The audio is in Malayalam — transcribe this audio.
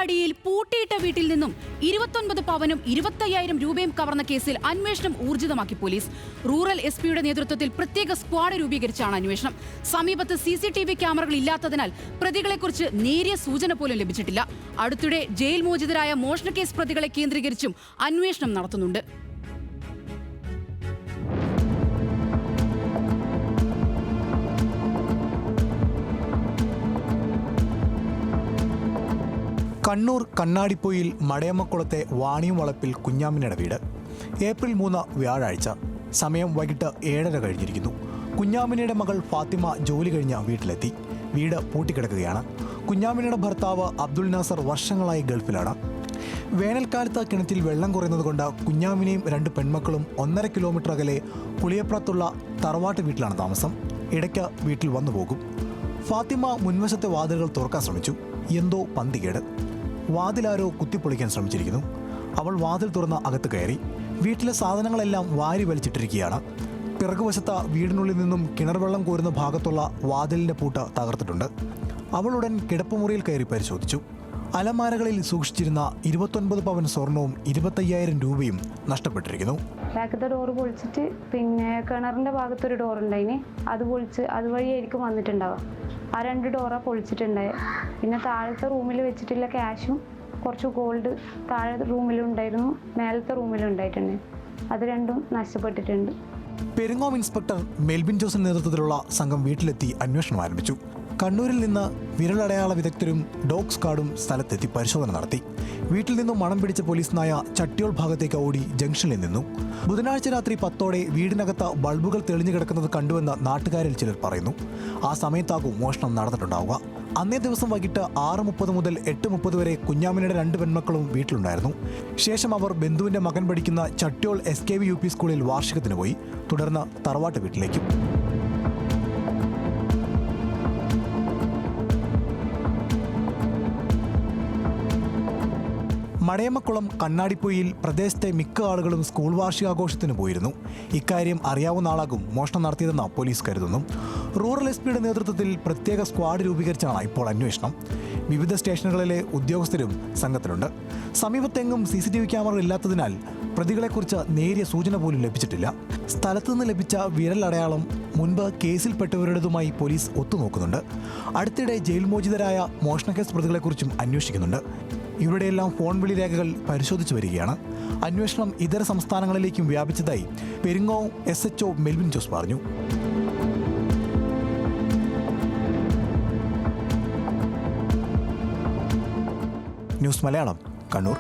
കണ്ണാടിയിൽ പൂട്ടിയിട്ട വീട്ടിൽ നിന്നും 29 പവനും 25,000 രൂപയും കവർന്ന കേസിൽ അന്വേഷണം ഊർജിതമാക്കി പോലീസ്. റൂറൽ എസ്.പിയുടെ നേതൃത്വത്തിൽ പ്രത്യേക സ്ക്വാഡ് രൂപീകരിച്ചാണ് അന്വേഷണം. സമീപത്ത് CCTV ക്യാമറകൾ ഇല്ലാത്തതിനാൽ പ്രതികളെക്കുറിച്ച് നേരിയ സൂചന പോലും ലഭിച്ചിട്ടില്ല. അടുത്തിടെ ജയിൽ മോചിതരായ മോഷണക്കേസ് പ്രതികളെ കേന്ദ്രീകരിച്ചും അന്വേഷണം നടത്തുന്നുണ്ട്. കണ്ണൂർ കണ്ണാടിപ്പൊയിൽ മടയമ്മക്കുളത്തെ വാണിയം വളപ്പിൽ കുഞ്ഞാമിനയുടെ വീട്. ഏപ്രിൽ 3 വ്യാഴാഴ്ച. സമയം വൈകിട്ട് 7:30 കഴിഞ്ഞിരിക്കുന്നു. കുഞ്ഞാമിനയുടെ മകൾ ഫാത്തിമ ജോലി കഴിഞ്ഞ് വീട്ടിലെത്തി. വീട് പൂട്ടിക്കിടക്കുകയാണ്. കുഞ്ഞാമിനയുടെ ഭർത്താവ് അബ്ദുൽ നാസർ വർഷങ്ങളായി ഗൾഫിലാണ്. വേനൽക്കാലത്ത് കിണറ്റിൽ വെള്ളം കുറയുന്നതുകൊണ്ട് കുഞ്ഞാമിനെയും 2 പെൺമക്കളും 1.5 കിലോമീറ്റർ അകലെ പുളിയപ്രാത്തുള്ള തറവാട്ട് വീട്ടിലാണ് താമസം. ഇടയ്ക്ക് വീട്ടിൽ വന്നു പോകും. ഫാത്തിമ മുൻവശത്തെ വാതിലുകൾ തുറക്കാൻ ശ്രമിച്ചു. എന്തോ പന്തികേട്. വാതിലാരോ കുത്തിപ്പൊളിക്കാൻ ശ്രമിച്ചിരിക്കുന്നു. അവൾ വാതിൽ തുറന്ന് അകത്ത് കയറി. വീട്ടിലെ സാധനങ്ങളെല്ലാം വാരി വലിച്ചിട്ടിരിക്കുകയാണ്. പിറകുവശത്ത് വീടിനുള്ളിൽ നിന്നും കിണർ വെള്ളം കോരുന്ന ഭാഗത്തുള്ള വാതിലിൻ്റെ പൂട്ട് തകർത്തിട്ടുണ്ട്. അവളുടൻ കിടപ്പുമുറിയിൽ കയറി പരിശോധിച്ചു. അലമാരകളിൽ സൂക്ഷിച്ചിരുന്ന 29 പവൻ സ്വർണവും 25,000 രൂപയും നഷ്ടപ്പെട്ടിരിക്കുന്നു. ബാക്കത്തെ ഡോറ് പൊളിച്ചിട്ട് പിന്നെ കിണറിൻ്റെ ഭാഗത്തൊരു ഡോറുണ്ടായിന്, അത് പൊളിച്ച് അതുവഴിയായിരിക്കും വന്നിട്ടുണ്ടാവുക. ആ 2 ഡോറാണ് പൊളിച്ചിട്ടുണ്ടായത്. പിന്നെ താഴത്തെ റൂമിൽ വെച്ചിട്ടുള്ള ക്യാഷും കുറച്ച് ഗോൾഡ് താഴെ റൂമിലുണ്ടായിരുന്നു, മേലത്തെ റൂമിലും ഉണ്ടായിട്ടുണ്ട്. അത് രണ്ടും നഷ്ടപ്പെട്ടിട്ടുണ്ട്. പെരിങ്ങോം ഇൻസ്പെക്ടർ മെൽബിൻ ജോസിന്റെ നേതൃത്വത്തിലുള്ള സംഘം വീട്ടിലെത്തി അന്വേഷണം ആരംഭിച്ചു. കണ്ണൂരിൽ നിന്ന് വിരലടയാള വിദഗ്ധരും ഡോഗ് സ്ക്വാഡും സ്ഥലത്തെത്തി പരിശോധന നടത്തി. വീട്ടിൽ നിന്നും മണം പിടിച്ച പോലീസ് നായ ചട്ട്യോൾ ഭാഗത്തേക്ക് ഓടി ജംഗ്ഷനിൽ നിന്നു. ബുധനാഴ്ച രാത്രി 10ഓടെ വീടിനകത്ത് ബൾബുകൾ തെളിഞ്ഞു കിടക്കുന്നത് കണ്ടുവെന്ന് നാട്ടുകാരിൽ ചിലർ പറയുന്നു. ആ സമയത്താകും മോഷണം നടന്നിട്ടുണ്ടാവുക. അന്നേ ദിവസം വൈകിട്ട് 6:30 മുതൽ 8:30 വരെ കുഞ്ഞാമിനയുടെ 2 പെൺമക്കളും വീട്ടിലുണ്ടായിരുന്നു. ശേഷം അവർ ബന്ധുവിന്റെ മകൻ പഠിക്കുന്ന ചട്ട്യോൾ SKV UP സ്കൂളിൽ വാർഷികത്തിന് പോയി. തുടർന്ന് തറവാട്ട് വീട്ടിലേക്കും. മടയമ്മക്കുളം കണ്ണാടിപ്പൊയിൽ പ്രദേശത്തെ മിക്ക ആളുകളും സ്കൂൾ വാർഷികാഘോഷത്തിന് പോയിരുന്നു. ഇക്കാര്യം അറിയാവുന്ന ആളാകും മോഷണം നടത്തിയതെന്ന് പോലീസ് കരുതുന്നു. റൂറൽ SPയുടെ നേതൃത്വത്തിൽ പ്രത്യേക സ്ക്വാഡ് രൂപീകരിച്ചാണ് ഇപ്പോൾ അന്വേഷണം. വിവിധ സ്റ്റേഷനുകളിലെ ഉദ്യോഗസ്ഥരും സംഘത്തിലുണ്ട്. സമീപത്തെങ്ങും CCTV ക്യാമറകൾ ഇല്ലാത്തതിനാൽ പ്രതികളെക്കുറിച്ച് നേരിയ സൂചന പോലും ലഭിച്ചിട്ടില്ല. സ്ഥലത്തുനിന്ന് ലഭിച്ച വിരലടയാളം മുൻപ് കേസിൽപ്പെട്ടവരുടേതുമായി പോലീസ് ഒത്തുനോക്കുന്നുണ്ട്. അടുത്തിടെ ജയിൽ മോചിതരായ മോഷണക്കേസ് പ്രതികളെക്കുറിച്ചും അന്വേഷിക്കുന്നുണ്ട്. ഇവരുടെയെല്ലാം ഫോൺ വിളി രേഖകൾ പരിശോധിച്ചു വരികയാണ്. അന്വേഷണം ഇതര സംസ്ഥാനങ്ങളിലേക്കും വ്യാപിച്ചതായി പെരിങ്ങോം SHO മെൽവിൻ ജോസ് പറഞ്ഞു. ന്യൂസ് മലയാളം, കണ്ണൂർ.